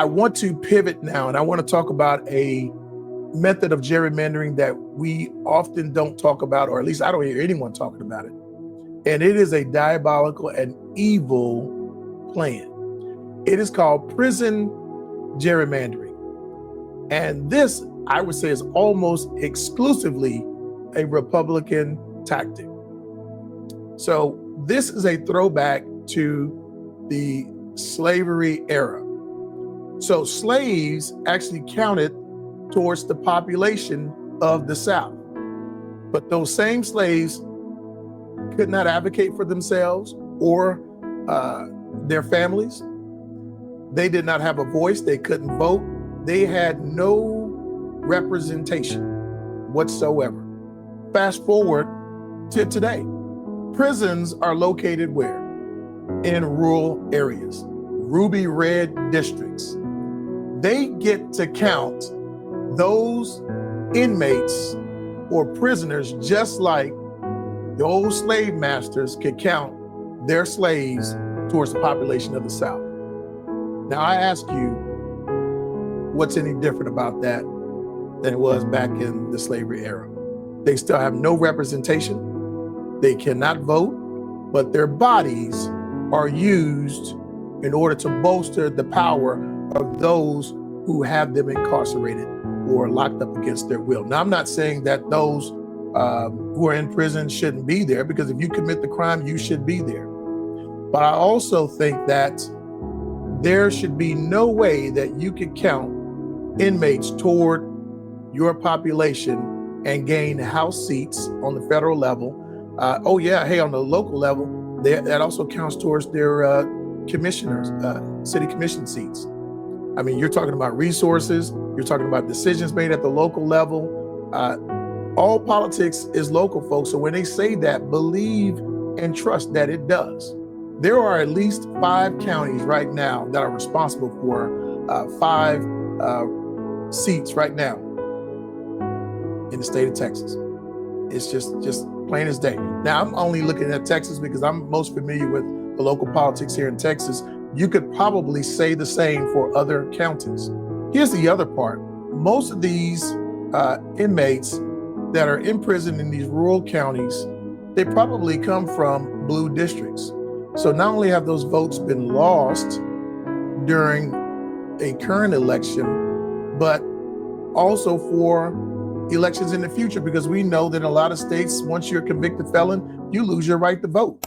I want to pivot now, and I want to talk about a method of gerrymandering that we often don't talk about, or at least I don't hear anyone talking about it. And it is a diabolical and evil plan. It is called prison gerrymandering. And this, I would say, is almost exclusively a Republican tactic. So this is a throwback to the slavery era. So slaves actually counted towards the population of the South. But those same slaves could not advocate for themselves or their families. They did not have a voice. They couldn't vote. They had no representation whatsoever. Fast forward to today. Prisons are located where? In rural areas, ruby red districts. They get to count those inmates or prisoners just like the old slave masters could count their slaves towards the population of the South. Now I ask you, what's any different about that than it was back in the slavery era? They still have no representation. They cannot vote, but their bodies are used in order to bolster the power of those who have them incarcerated or locked up against their will. Now, I'm not saying that those who are in prison shouldn't be there, because if you commit the crime, you should be there. But I also think that there should be no way that you could count inmates toward your population and gain House seats on the federal level. Oh yeah, hey, on the local level, that also counts towards their commissioners, city commission seats. I mean, you're talking about resources, you're talking about decisions made at the local level. All politics is local, folks. So when they say that, believe and trust that it does. There are at least 5 counties right now that are responsible for 5 seats right now in the state of Texas. It's just plain as day. Now, I'm only looking at Texas because I'm most familiar with the local politics here in Texas. You could probably say the same for other counties. Here's the other part. Most of these inmates that are in prison in these rural counties, they probably come from blue districts. So not only have those votes been lost during a current election, but also for elections in the future, because we know that in a lot of states, once you're a convicted felon, you lose your right to vote.